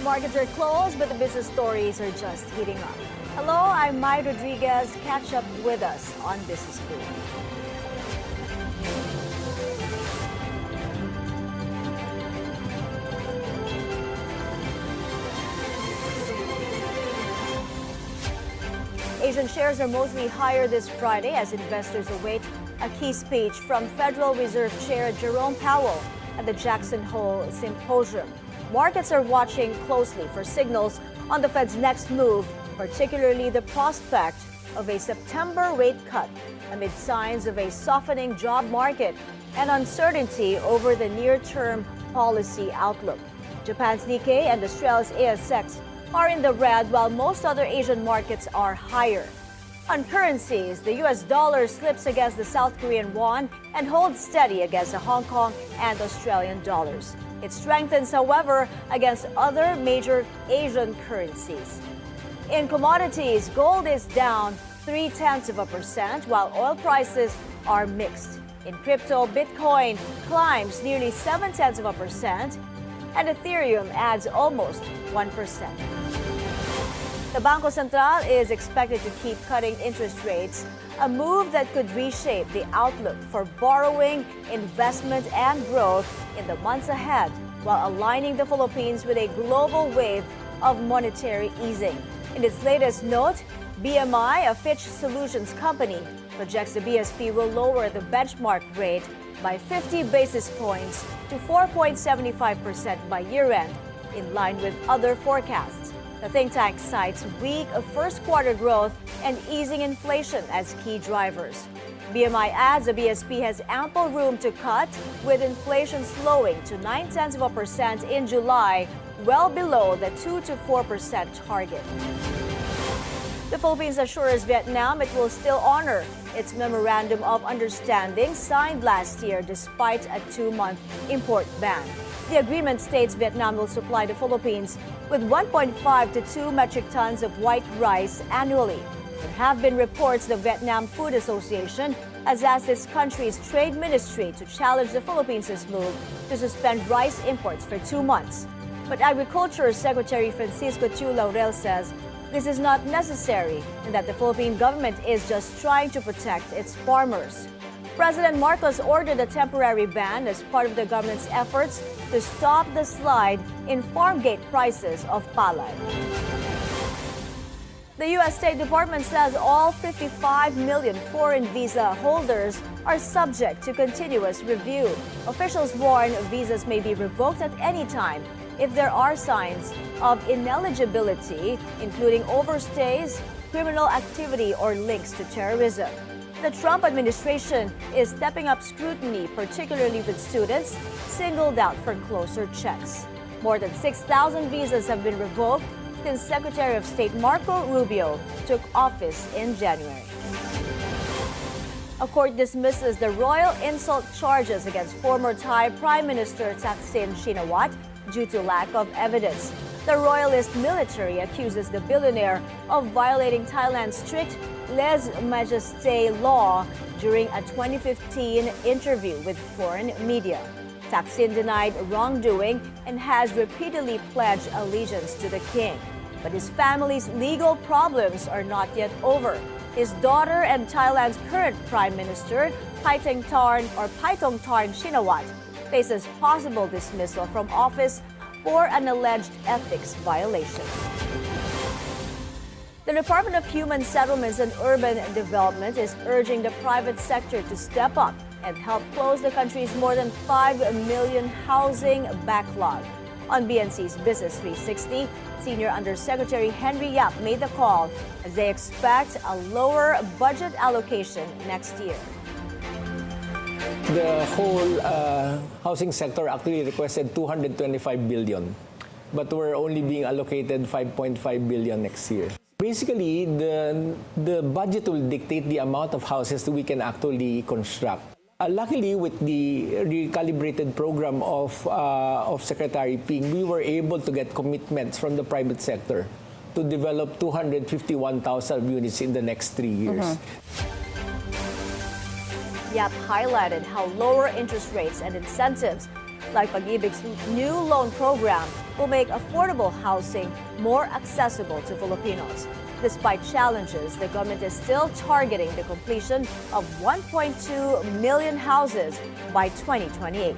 markets are closed, but the business stories are just heating up. Hello, I'm Mai Rodriguez. Catch up with us on Business Brief. Asian shares are mostly higher this Friday as investors await a key speech from Federal Reserve Chair Jerome Powell at the Jackson Hole Symposium. Markets are watching closely for signals on the Fed's next move, particularly the prospect of a September rate cut amid signs of a softening job market and uncertainty over the near-term policy outlook. Japan's Nikkei and Australia's ASX are in the red, while most other Asian markets are higher. On currencies, the US dollar slips against the South Korean won and holds steady against the Hong Kong and Australian dollars. It strengthens, however, against other major Asian currencies. In commodities, gold is down 0.3%, while oil prices are mixed. In crypto, Bitcoin climbs nearly 0.7%, and Ethereum adds almost 1%. The Bangko Sentral is expected to keep cutting interest rates, a move that could reshape the outlook for borrowing, investment, and growth in the months ahead, while aligning the Philippines with a global wave of monetary easing. In its latest note, BMI, a Fitch Solutions company, projects the BSP will lower the benchmark rate by 50 basis points to 4.75% by year-end, in line with other forecasts. The think tank cites weak first-quarter growth and easing inflation as key drivers. BMI adds the BSP has ample room to cut, with inflation slowing to 0.9% in July, well below the 2 to 4% target. The Philippines assures Vietnam it will still honor its Memorandum of Understanding signed last year despite a 2-month import ban. The agreement states Vietnam will supply the Philippines with 1.5 to 2 metric tons of white rice annually. There have been reports the Vietnam Food Association has asked its country's trade ministry to challenge the Philippines' move to suspend rice imports for 2 months. But Agriculture Secretary Francisco Chu Laurel says this is not necessary and that the Philippine government is just trying to protect its farmers. President Marcos ordered a temporary ban as part of the government's efforts to stop the slide in farm gate prices of palay. The U.S. State Department says all 55 million foreign visa holders are subject to continuous review. Officials warn visas may be revoked at any time if there are signs of ineligibility, including overstays, criminal activity, or links to terrorism. The Trump administration is stepping up scrutiny, particularly with students singled out for closer checks. More than 6,000 visas have been revoked since Secretary of State Marco Rubio took office in January. A court dismisses the royal insult charges against former Thai Prime Minister Thaksin due to lack of evidence. The royalist military accuses the billionaire of violating Thailand's strict lèse-majesté law during a 2015 interview with foreign media. Thaksin denied wrongdoing and has repeatedly pledged allegiance to the king. But his family's legal problems are not yet over. His daughter and Thailand's current prime minister, Paetongtarn Shinawatra, faces possible dismissal from office for an alleged ethics violation. The Department of Human Settlements and Urban Development is urging the private sector to step up and help close the country's more than 5 million housing backlog. On BNC's Business 360, Senior Undersecretary Henry Yap made the call as they expect a lower budget allocation next year. The whole housing sector actually requested 225 billion, but we're only being allocated 5.5 billion next year. Basically, the budget will dictate the amount of houses that we can actually construct. Luckily, with the recalibrated program of Secretary Ping, we were able to get commitments from the private sector to develop 251,000 units in the next 3 years. Yap highlighted how lower interest rates and incentives, like Pag-ibig's new loan program, will make affordable housing more accessible to Filipinos. Despite challenges, the government is still targeting the completion of 1.2 million houses by 2028.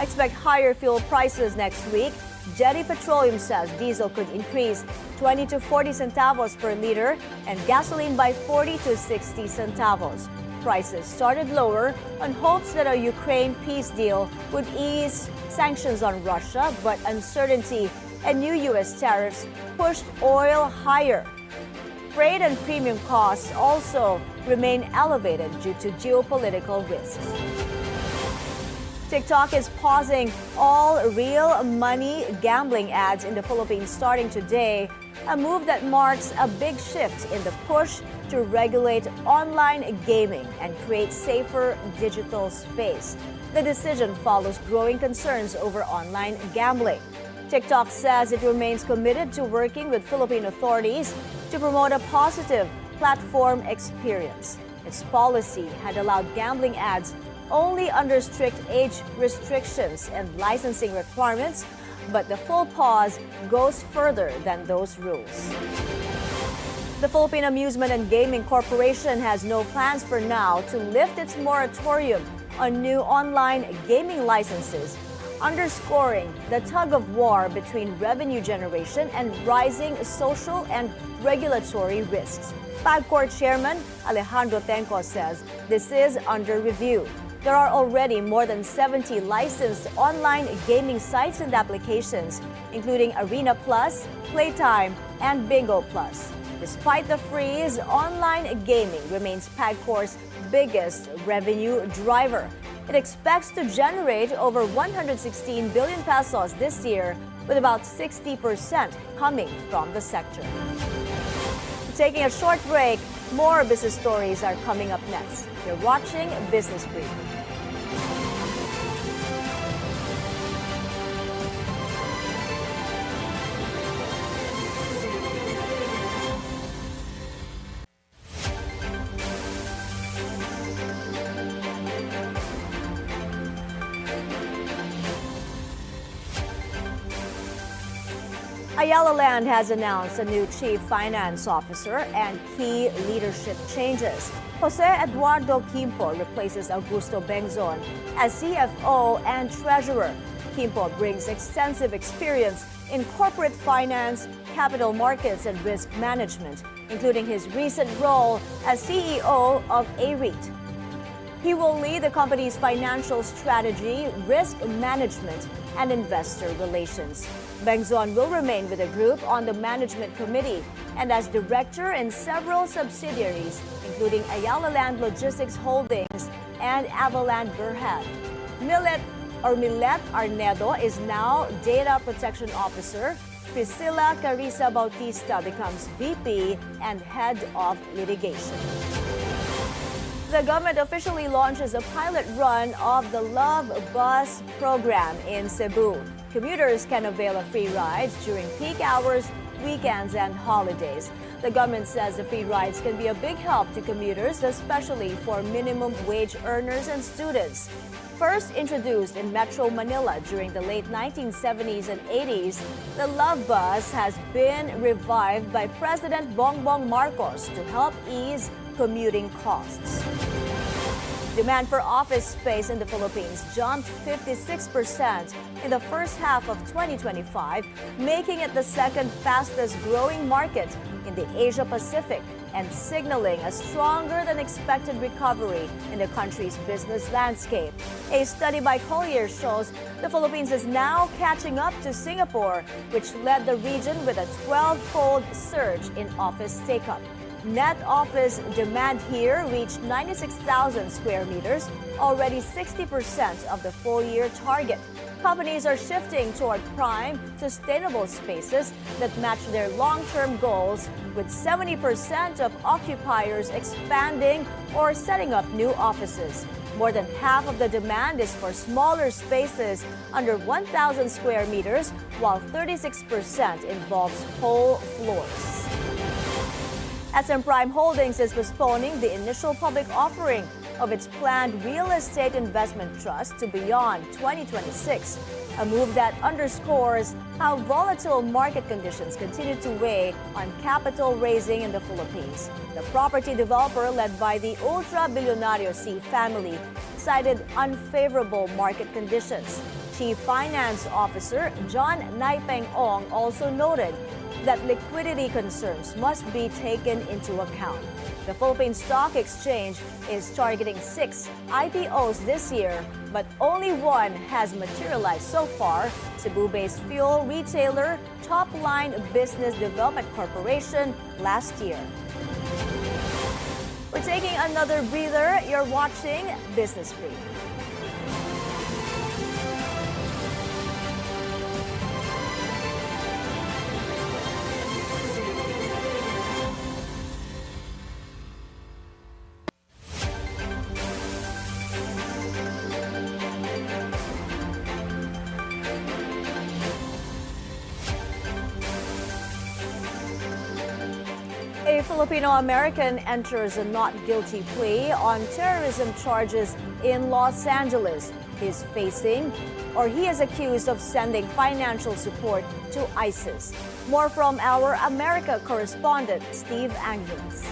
Expect higher fuel prices next week. Jetty Petroleum says diesel could increase 20 to 40 centavos per liter and gasoline by 40 to 60 centavos. Prices started lower on hopes that a Ukraine peace deal would ease sanctions on Russia, but uncertainty and new U.S. tariffs pushed oil higher. Freight and premium costs also remain elevated due to geopolitical risks. TikTok is pausing all real money gambling ads in the Philippines starting today, a move that marks a big shift in the push to regulate online gaming and create safer digital space. The decision follows growing concerns over online gambling. TikTok says it remains committed to working with Philippine authorities to promote a positive platform experience. Its policy had allowed gambling ads only under strict age restrictions and licensing requirements, but the full pause goes further than those rules. The Philippine Amusement and Gaming Corporation has no plans for now to lift its moratorium on new online gaming licenses, underscoring the tug-of-war between revenue generation and rising social and regulatory risks. PAGCOR Chairman Alejandro Tenco says this is under review. There are already more than 70 licensed online gaming sites and applications, including Arena Plus, Playtime, and Bingo Plus. Despite the freeze, online gaming remains PAGCOR's biggest revenue driver. It expects to generate over 116 billion pesos this year, with about 60% coming from the sector. Taking a short break, more business stories are coming up next. You're watching Business Brief. Ayala Land has announced a new chief finance officer and key leadership changes. Jose Eduardo Quimpo replaces Augusto Bengzon as CFO and treasurer. Quimpo brings extensive experience in corporate finance, capital markets, and risk management, including his recent role as CEO of a REIT. He will lead the company's financial strategy, risk management, and investor relations. Bengzon will remain with the group on the management committee and as director in several subsidiaries, including Ayala Land Logistics Holdings and Avaland Berhad. Millet Arnedo is now Data Protection Officer. Priscilla Carissa Bautista becomes VP and Head of Litigation. The government officially launches a pilot run of the Love Bus program in Cebu. Commuters can avail of free rides during peak hours, weekends, and holidays. The government says the free rides can be a big help to commuters, especially for minimum wage earners and students. First introduced in Metro Manila during the late 1970s and 80s, the Love Bus has been revived by President Bongbong Marcos to help ease commuting costs. Demand for office space in the Philippines jumped 56% in the first half of 2025, making it the second fastest growing market in the Asia Pacific and signaling a stronger than expected recovery in the country's business landscape. A study by Colliers shows the Philippines is now catching up to Singapore, which led the region with a 12-fold surge in office take-up. Net office demand here reached 96,000 square meters, already 60% of the full-year target. Companies are shifting toward prime, sustainable spaces that match their long-term goals, with 70% of occupiers expanding or setting up new offices. More than half of the demand is for smaller spaces under 1,000 square meters, while 36% involves whole floors. SM Prime Holdings is postponing the initial public offering of its planned real estate investment trust to beyond 2026. a move that underscores how volatile market conditions continue to weigh on capital raising in the Philippines. The property developer, led by the ultra-Bilyonaryo family, cited unfavorable market conditions. Chief Finance Officer John Naipeng Ong also noted that liquidity concerns must be taken into account. The Philippine Stock Exchange is targeting 6 IPOs this year, but only one has materialized so far: Cebu-based fuel retailer Topline Business Development Corporation last year. We're taking another breather. You're watching Business Brief. A Filipino-American enters a not guilty plea on terrorism charges in Los Angeles. He is accused of sending financial support to ISIS. More from our America correspondent, Steve Angeles.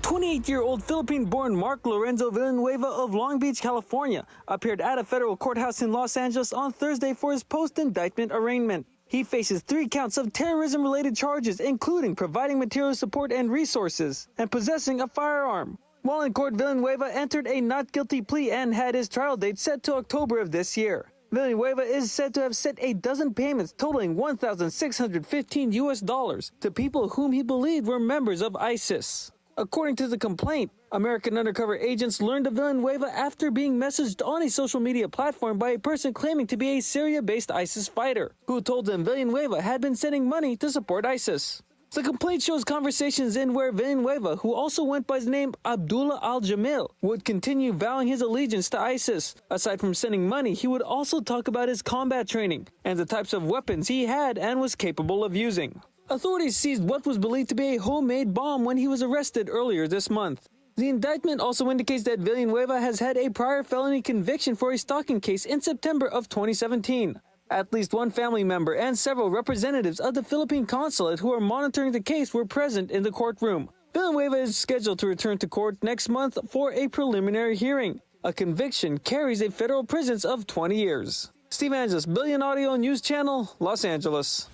28-year-old Philippine-born Mark Lorenzo Villanueva of Long Beach, California, appeared at a federal courthouse in Los Angeles on Thursday for his post-indictment arraignment. He faces 3 counts of terrorism-related charges, including providing material support and resources and possessing a firearm. While in court, Villanueva entered a not guilty plea and had his trial date set to October of this year. Villanueva is said to have sent a dozen payments totaling $1,615 to people whom he believed were members of ISIS. According to the complaint, American undercover agents learned of Villanueva after being messaged on a social media platform by a person claiming to be a Syria-based ISIS fighter, who told them Villanueva had been sending money to support ISIS. The complaint shows conversations in where Villanueva, who also went by the name Abdullah Al-Jamil, would continue vowing his allegiance to ISIS. Aside from sending money, he would also talk about his combat training and the types of weapons he had and was capable of using. Authorities seized what was believed to be a homemade bomb when he was arrested earlier this month. The indictment also indicates that Villanueva has had a prior felony conviction for a stalking case in September of 2017. At least one family member and several representatives of the Philippine consulate who are monitoring the case were present in the courtroom. Villanueva is scheduled to return to court next month for a preliminary hearing. A conviction carries a federal prison of 20 years. Steve Angeles, Bilyonaryo News Channel, Los Angeles.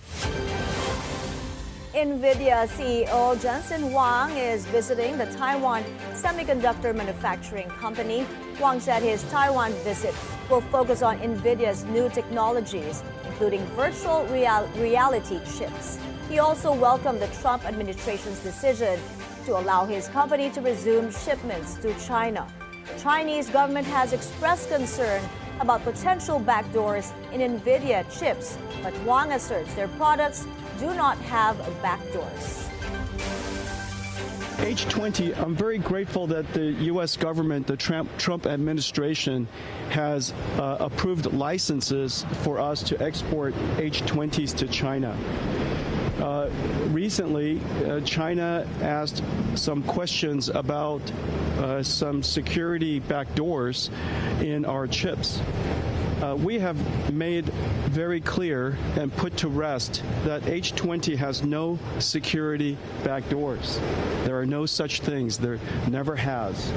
NVIDIA CEO Jensen Huang is visiting the Taiwan semiconductor manufacturing company. Huang said his Taiwan visit will focus on NVIDIA's new technologies, including virtual reality chips. He also welcomed the Trump administration's decision to allow his company to resume shipments to China. The Chinese government has expressed concern about potential backdoors in NVIDIA chips, but Huang asserts their products do not have backdoors. H20, I'm very grateful that the U.S. government, the Trump administration, has approved licenses for us to export H20s to China. Recently, China asked some questions about some security backdoors in our chips. We have made very clear and put to rest that H20 has no security backdoors. There are no such things. There never has.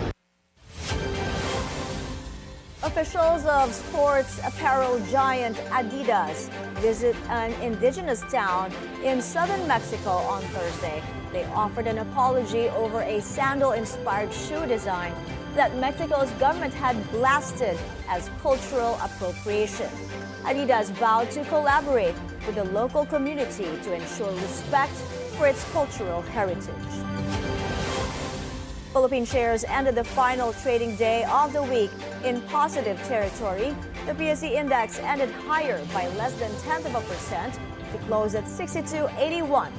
Officials of sports apparel giant Adidas visit an indigenous town in southern Mexico on Thursday. They offered an apology over a sandal-inspired shoe design that Mexico's government had blasted as cultural appropriation. Adidas vowed to collaborate with the local community to ensure respect for its cultural heritage. Philippine shares ended the final trading day of the week in positive territory. The PSE index ended higher by less than 0.1% to close at 62.81,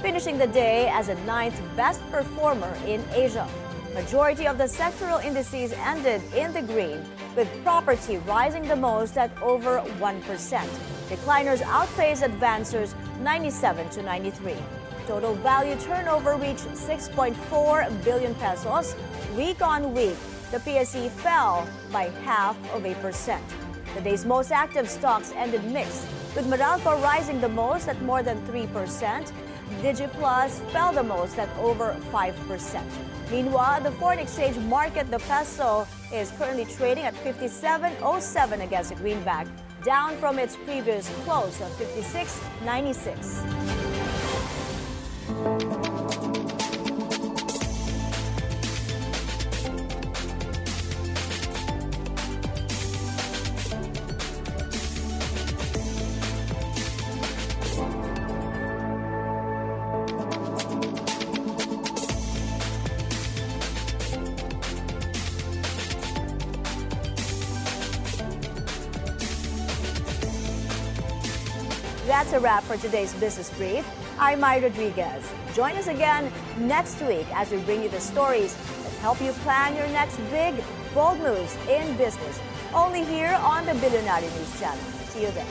finishing the day as the 9th best performer in Asia. Majority of the sectoral indices ended in the green, with property rising the most at over 1%. Decliners outpaced advancers 97 to 93. Total value turnover reached 6.4 billion pesos. Week on week, The PSE fell by 0.5%. The day's most active stocks ended mixed, with Meralco rising the most at more than 3%. DigiPlus fell the most at over 5%. Meanwhile, the foreign exchange market, the peso, is currently trading at 57.07 against the greenback, down from its previous close of 56.96. That's a wrap for today's Business Brief. I'm Mai Rodriguez. Join us again next week as we bring you the stories that help you plan your next big, bold moves in business. Only here on the Bilyonaryo News Channel. See you then.